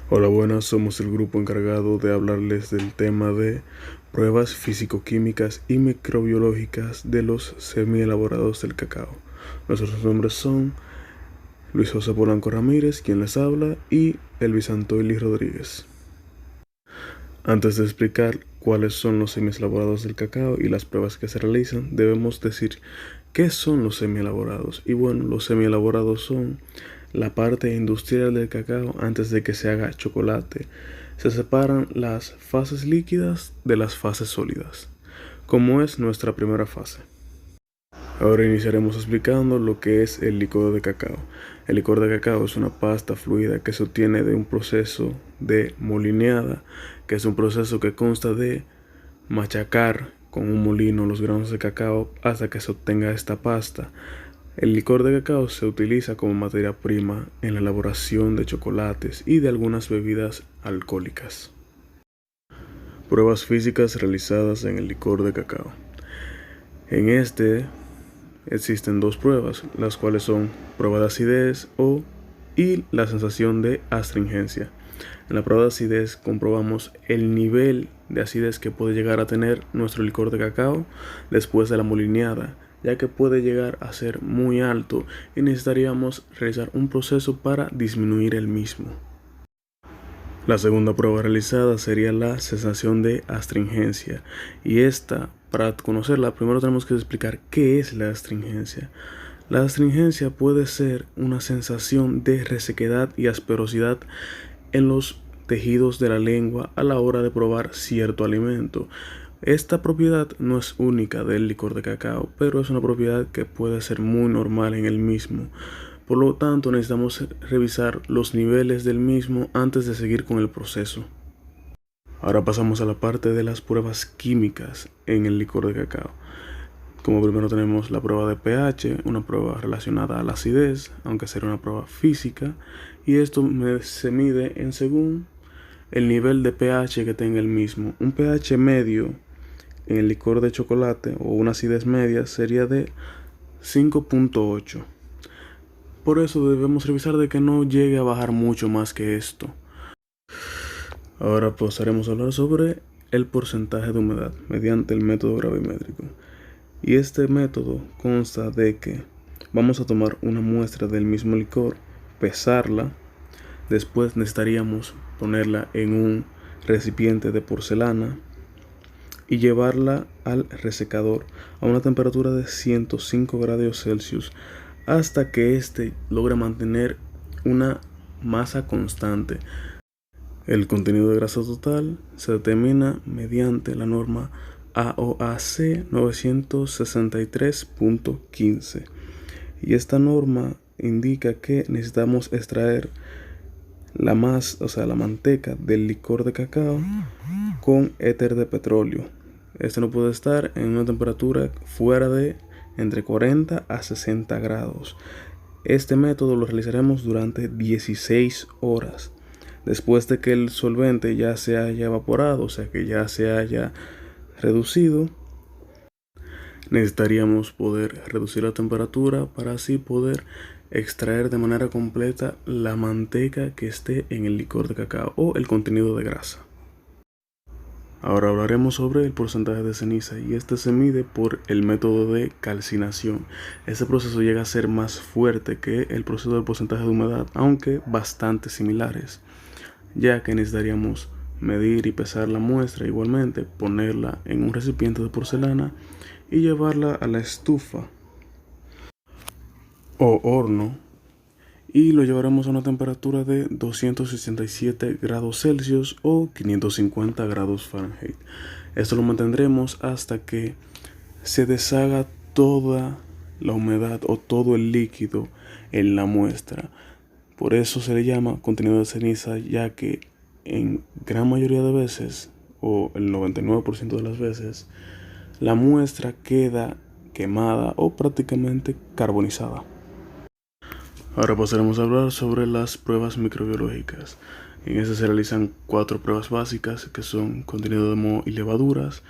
Hola, buenas, somos el grupo encargado de hablarles del tema de pruebas físico-químicas y microbiológicas de los semi-elaborados del cacao. Nuestros nombres son Luis José Polanco Ramírez, quien les habla, y Elvis Antoili Rodríguez. Antes de explicar cuáles son los semi-elaborados del cacao y las pruebas que se realizan, debemos decir qué son los semi-elaborados. Y bueno, los semi-elaborados son la parte industrial del cacao antes de que se haga chocolate. Se separan las fases líquidas de las fases sólidas, como es nuestra primera fase. Ahora iniciaremos explicando lo que es el licor de cacao. El licor de cacao es una pasta fluida que se obtiene de un proceso de molineada, que es un proceso que consta de machacar con un molino los granos de cacao hasta que se obtenga esta pasta. El licor de cacao se utiliza como materia prima en la elaboración de chocolates y de algunas bebidas alcohólicas. Pruebas físicas realizadas en el licor de cacao. En este existen dos pruebas, las cuales son prueba de acidez y la sensación de astringencia. En la prueba de acidez comprobamos el nivel de acidez que puede llegar a tener nuestro licor de cacao después de la molineada, ya que puede llegar a ser muy alto y necesitaríamos realizar un proceso para disminuir el mismo. La segunda prueba realizada sería la sensación de astringencia, y para conocerla, primero tenemos que explicar qué es la astringencia. La astringencia puede ser una sensación de resequedad y asperosidad en los tejidos de la lengua a la hora de probar cierto alimento. Esta propiedad no es única del licor de cacao, pero es una propiedad que puede ser muy normal en el mismo. Por lo tanto, necesitamos revisar los niveles del mismo antes de seguir con el proceso. Ahora pasamos a la parte de las pruebas químicas en el licor de cacao. Como primero tenemos la prueba de pH, una prueba relacionada a la acidez, aunque será una prueba física, y esto se mide en según el nivel de pH que tenga el mismo. Un pH medio en el licor de chocolate o una acidez media sería de 5.8. Por eso debemos revisar de que no llegue a bajar mucho más que esto. Ahora pasaremos a hablar sobre el porcentaje de humedad mediante el método gravimétrico. Y este método consta de que vamos a tomar una muestra del mismo licor, pesarla, después necesitaríamos ponerla en un recipiente de porcelana y llevarla al resecador a una temperatura de 105 grados Celsius hasta que éste logre mantener una masa constante. El contenido de grasa total se determina mediante la norma AOAC 963.15, y esta norma indica que necesitamos extraer la manteca del licor de cacao con éter de petróleo. Este no puede estar en una temperatura fuera de entre 40 a 60 grados. Este método lo realizaremos durante 16 horas. Después de que el solvente ya se haya evaporado, o sea que ya se haya reducido, necesitaríamos poder reducir la temperatura para así poder extraer de manera completa la manteca que esté en el licor de cacao o el contenido de grasa. Ahora hablaremos sobre el porcentaje de ceniza, y este se mide por el método de calcinación. Este proceso llega a ser más fuerte que el proceso del porcentaje de humedad, aunque bastante similares, ya que necesitaríamos medir y pesar la muestra, igualmente ponerla en un recipiente de porcelana y llevarla a la estufa o horno, y lo llevaremos a una temperatura de 267 grados Celsius o 550 grados Fahrenheit. Esto lo mantendremos hasta que se deshaga toda la humedad o todo el líquido en la muestra. Por eso se le llama contenido de ceniza, ya que en gran mayoría de veces, o el 99% de las veces, la muestra queda quemada o prácticamente carbonizada. Ahora pasaremos a hablar sobre las pruebas microbiológicas. En este se realizan 4 pruebas básicas, que son contenido de moho y levaduras,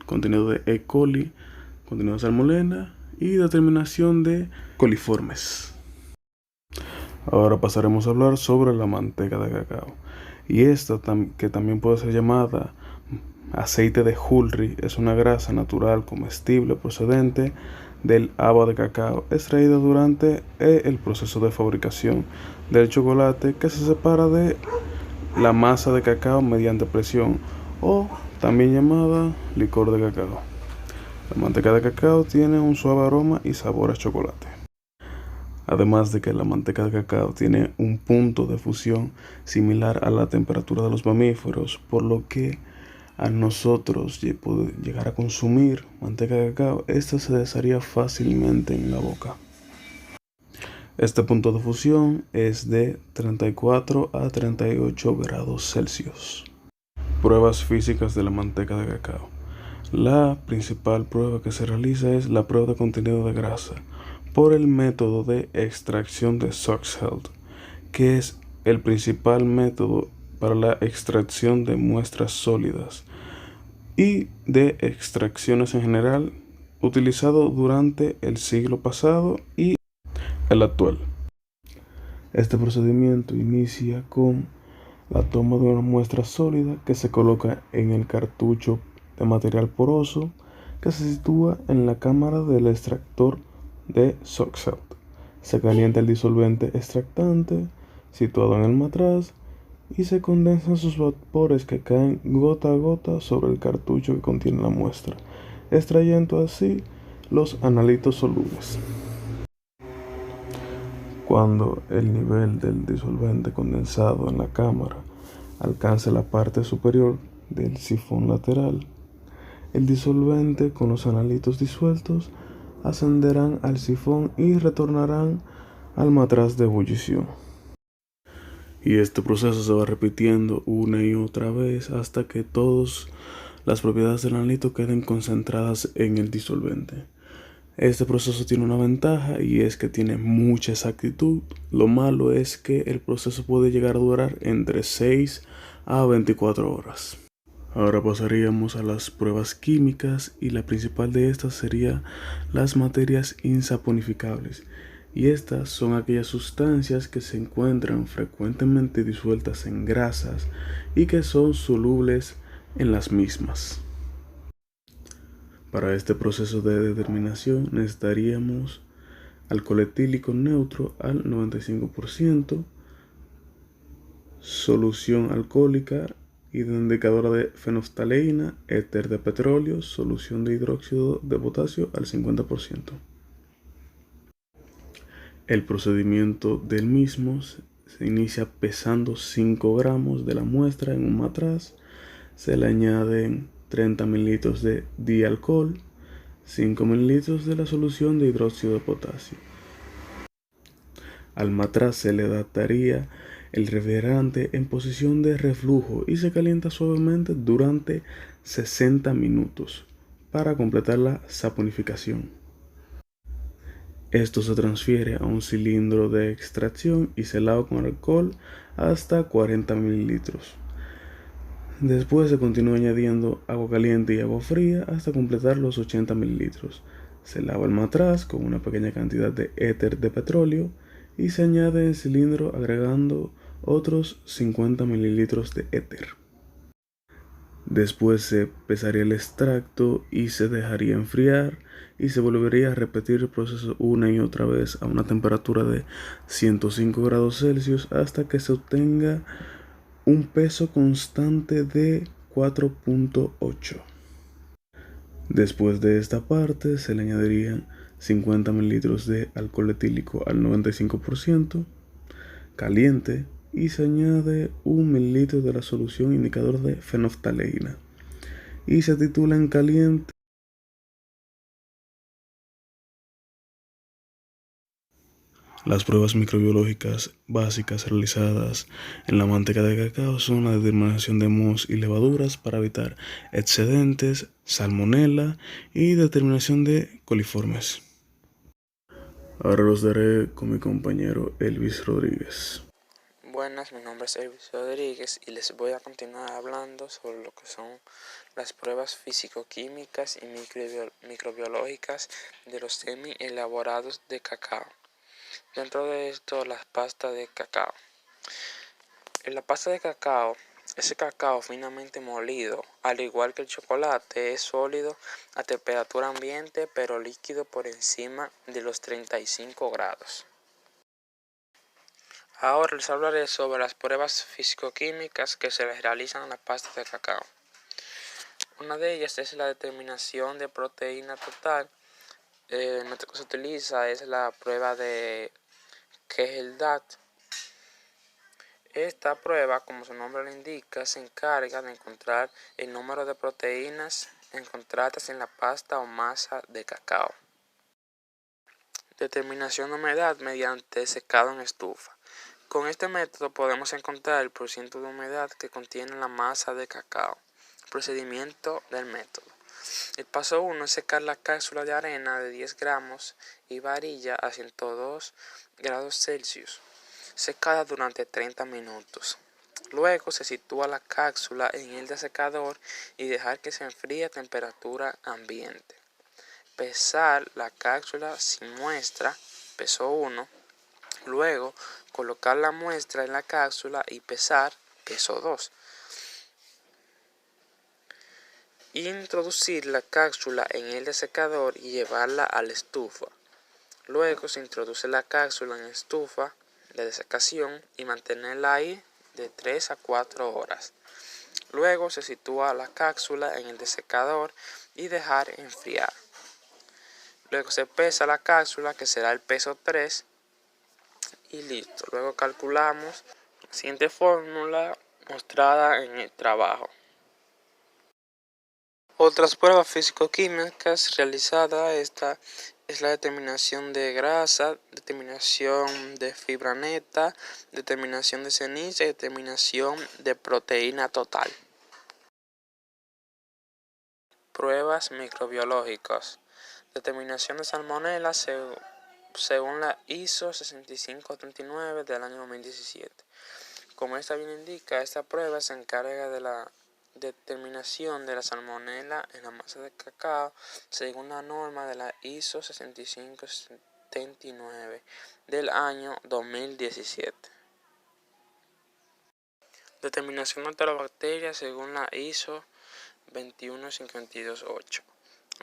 contenido de E. coli, contenido de salmonella y determinación de coliformes. Ahora pasaremos a hablar sobre la manteca de cacao. Y esta, que también puede ser llamada aceite de Hulri, es una grasa natural comestible procedente del haba de cacao, extraída durante el proceso de fabricación del chocolate, que se separa de la masa de cacao mediante presión, o también llamada licor de cacao. La manteca de cacao tiene un suave aroma y sabor a chocolate. Además de que la manteca de cacao tiene un punto de fusión similar a la temperatura de los mamíferos, por lo que al nosotros poder llegar a consumir manteca de cacao, esta se desharía fácilmente en la boca. Este punto de fusión es de 34 a 38 grados Celsius. Pruebas físicas de la manteca de cacao. La principal prueba que se realiza es la prueba de contenido de grasa por el método de extracción de Sorgfeld, que es el principal método para la extracción de muestras sólidas y de extracciones en general, utilizado durante el siglo pasado y el actual. Este procedimiento inicia con la toma de una muestra sólida que se coloca en el cartucho de material poroso que se sitúa en la cámara del extractor de Sorgfeld. Se calienta el disolvente extractante situado en el matraz y se condensan sus vapores que caen gota a gota sobre el cartucho que contiene la muestra, extrayendo así los analitos solubles. Cuando el nivel del disolvente condensado en la cámara alcance la parte superior del sifón lateral, el disolvente con los analitos disueltos ascenderán al sifón y retornarán al matraz de ebullición. Y este proceso se va repitiendo una y otra vez hasta que todas las propiedades del analito queden concentradas en el disolvente. Este proceso tiene una ventaja y es que tiene mucha exactitud. Lo malo es que el proceso puede llegar a durar entre 6 a 24 horas. Ahora pasaríamos a las pruebas químicas y la principal de estas sería las materias insaponificables. Y estas son aquellas sustancias que se encuentran frecuentemente disueltas en grasas y que son solubles en las mismas. Para este proceso de determinación necesitaríamos alcohol etílico neutro al 95%, solución alcohólica indicadora de fenolftaleína, éter de petróleo, solución de hidróxido de potasio al 50%. El procedimiento del mismo se inicia pesando 5 gramos de la muestra en un matraz, se le añaden 30 mililitros de dialcohol, 5 mililitros de la solución de hidróxido de potasio. Al matraz se le adaptaría el refrigerante en posición de reflujo y se calienta suavemente durante 60 minutos para completar la saponificación. Esto se transfiere a un cilindro de extracción y se lava con alcohol hasta 40 mililitros. Después se continúa añadiendo agua caliente y agua fría hasta completar los 80 mililitros. Se lava el matraz con una pequeña cantidad de éter de petróleo y se añade el cilindro agregando otros 50 mililitros de éter. Después se pesaría el extracto y se dejaría enfriar y se volvería a repetir el proceso una y otra vez a una temperatura de 105 grados Celsius hasta que se obtenga un peso constante de 4.8. Después de esta parte se le añadirían 50 mililitros de alcohol etílico al 95% caliente y se añade 1 mililitro de la solución indicador de fenolftaleína y se titula en caliente. Las pruebas microbiológicas básicas realizadas en la manteca de cacao son la determinación de mohos y levaduras para evitar excedentes, salmonela y determinación de coliformes. Ahora los daré con mi compañero Elvis Rodríguez. Buenas, mi nombre es Elvis Rodríguez y les voy a continuar hablando sobre lo que son las pruebas físico-químicas y microbiológicas de los semi elaborados de cacao. Dentro de esto, las pastas de cacao. En la pasta de cacao, ese cacao finamente molido, al igual que el chocolate, es sólido a temperatura ambiente, pero líquido por encima de los 35 grados. Ahora les hablaré sobre las pruebas físico-químicas que se les realizan en la pasta de cacao. Una de ellas es la determinación de proteína total. El método que se utiliza es la prueba de Kegel-Dott. Esta prueba, como su nombre lo indica, se encarga de encontrar el número de proteínas encontradas en la pasta o masa de cacao. Determinación de humedad mediante secado en estufa. Con este método podemos encontrar el porcentaje de humedad que contiene la masa de cacao. Procedimiento del método. El paso 1 es secar la cápsula de arena de 10 gramos y varilla a 102 grados Celsius, secada durante 30 minutos. Luego se sitúa la cápsula en el desecador y dejar que se enfríe a temperatura ambiente. Pesar la cápsula sin muestra, peso 1. Luego colocar la muestra en la cápsula y pesar, peso 2. Introducir la cápsula en el desecador y llevarla a la estufa. Luego se introduce la cápsula en la estufa de desecación y mantenerla ahí de 3 a 4 horas. Luego se sitúa la cápsula en el desecador y dejar enfriar. Luego se pesa la cápsula, que será el peso 3, y listo. Luego calculamos la siguiente fórmula mostrada en el trabajo. Otras pruebas físico-químicas realizadas es la determinación de grasa, determinación de fibra neta, determinación de ceniza y determinación de proteína total. Pruebas microbiológicas. Determinación de salmonela según la ISO 6539 del año 2017. Como esta bien indica, esta prueba se encarga de la determinación de la salmonela en la masa de cacao según la norma de la ISO 6579 del año 2017. Determinación de enterobacterias según la ISO 21528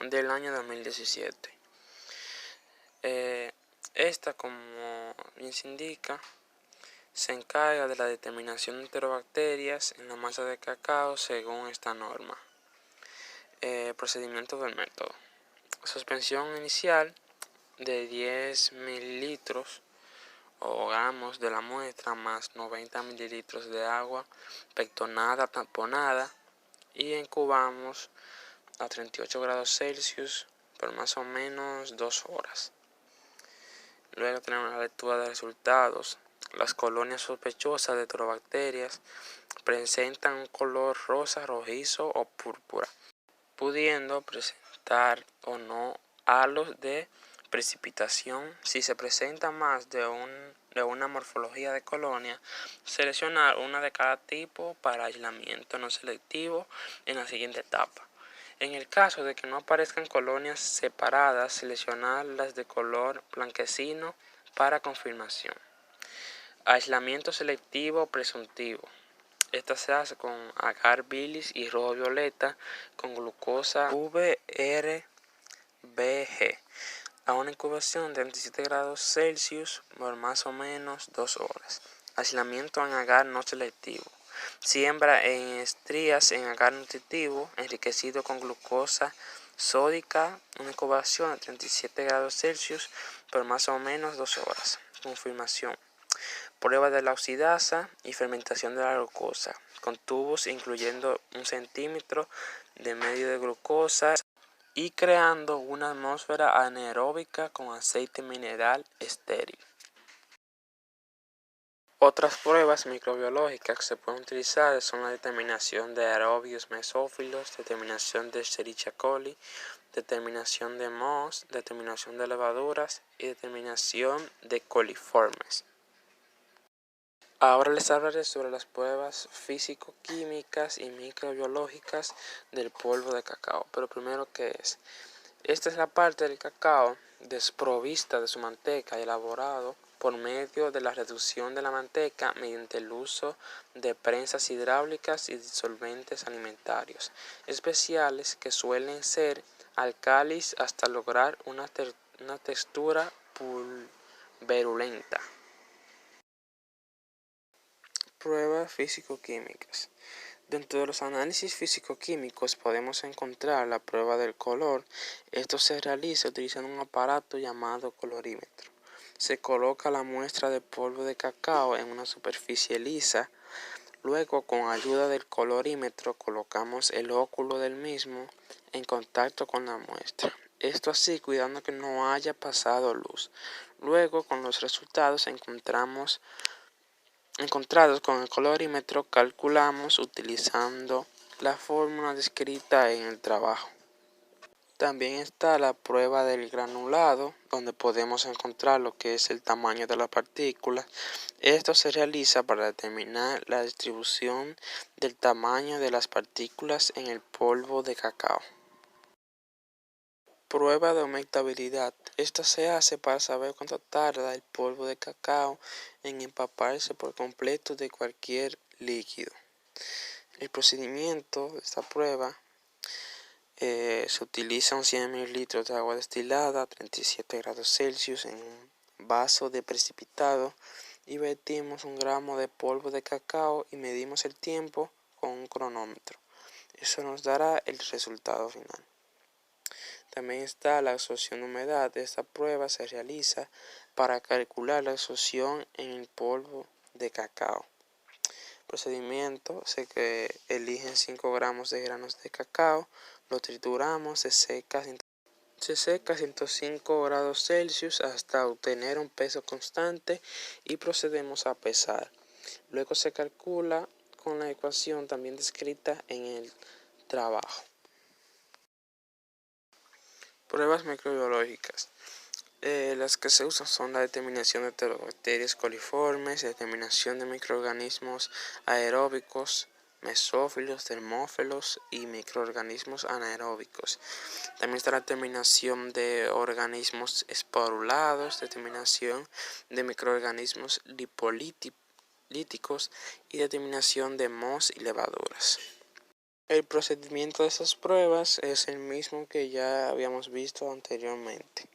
del año 2017. Esta, como bien se indica, se encarga de la determinación de enterobacterias en la masa de cacao según esta norma. Procedimiento del método. Suspensión inicial de 10 mililitros o gramos de la muestra más 90 mililitros de agua pectonada tamponada y incubamos a 38 grados Celsius por más o menos 2 horas. Luego tenemos la lectura de resultados. Las colonias sospechosas de enterobacterias presentan un color rosa, rojizo o púrpura, pudiendo presentar o no halos de precipitación. Si se presenta más de una morfología de colonia, seleccionar una de cada tipo para aislamiento no selectivo en la siguiente etapa. En el caso de que no aparezcan colonias separadas, seleccionar las de color blanquecino para confirmación. Aislamiento selectivo presuntivo. Esta se hace con agar bilis y rojo violeta con glucosa VRBG a una incubación de 27 grados Celsius por más o menos 2 horas. Aislamiento en agar no selectivo. Siembra en estrías en agar nutritivo enriquecido con glucosa sódica, una incubación a 37 grados Celsius por más o menos 2 horas. Confirmación. Prueba de la oxidasa y fermentación de la glucosa, con tubos incluyendo 1 centímetro de medio de glucosa y creando una atmósfera anaeróbica con aceite mineral estéril. Otras pruebas microbiológicas que se pueden utilizar son la determinación de aerobios mesófilos, determinación de Escherichia coli, determinación de mohos, determinación de levaduras y determinación de coliformes. Ahora les hablaré sobre las pruebas físico-químicas y microbiológicas del polvo de cacao. Pero primero, ¿qué es? Esta es la parte del cacao desprovista de su manteca y elaborado por medio de la reducción de la manteca mediante el uso de prensas hidráulicas y disolventes alimentarios especiales que suelen ser alcalis hasta lograr una textura pulverulenta. Pruebas físico-químicas. Dentro de los análisis físico-químicos podemos encontrar la prueba del color. Esto se realiza utilizando un aparato llamado colorímetro. Se coloca la muestra de polvo de cacao en una superficie lisa. Luego, con ayuda del colorímetro, colocamos el óculo del mismo en contacto con la muestra. Esto así cuidando que no haya pasado luz. Luego, con los resultados encontrados con el colorímetro, calculamos utilizando la fórmula descrita en el trabajo. También está la prueba del granulado, donde podemos encontrar lo que es el tamaño de la partícula. Esto se realiza para determinar la distribución del tamaño de las partículas en el polvo de cacao. Prueba de humectabilidad. Esta se hace para saber cuánto tarda el polvo de cacao en empaparse por completo de cualquier líquido. El procedimiento de esta prueba se utilizan 100 mililitros de agua destilada a 37 grados Celsius en un vaso de precipitado y vertimos 1 gramo de polvo de cacao y medimos el tiempo con un cronómetro. Eso nos dará el resultado final. También está la absorción de humedad. Esta prueba se realiza para calcular la absorción en el polvo de cacao. Procedimiento: se eligen 5 gramos de granos de cacao, lo trituramos, se seca a 105 grados Celsius hasta obtener un peso constante y procedemos a pesar. Luego se calcula con la ecuación también descrita en el trabajo. Pruebas microbiológicas. Las que se usan son la determinación de bacterias coliformes, determinación de microorganismos aeróbicos, mesófilos, termófilos y microorganismos anaeróbicos. También está la determinación de organismos esporulados, determinación de microorganismos lipolíticos y determinación de mohos y levaduras. El procedimiento de esas pruebas es el mismo que ya habíamos visto anteriormente.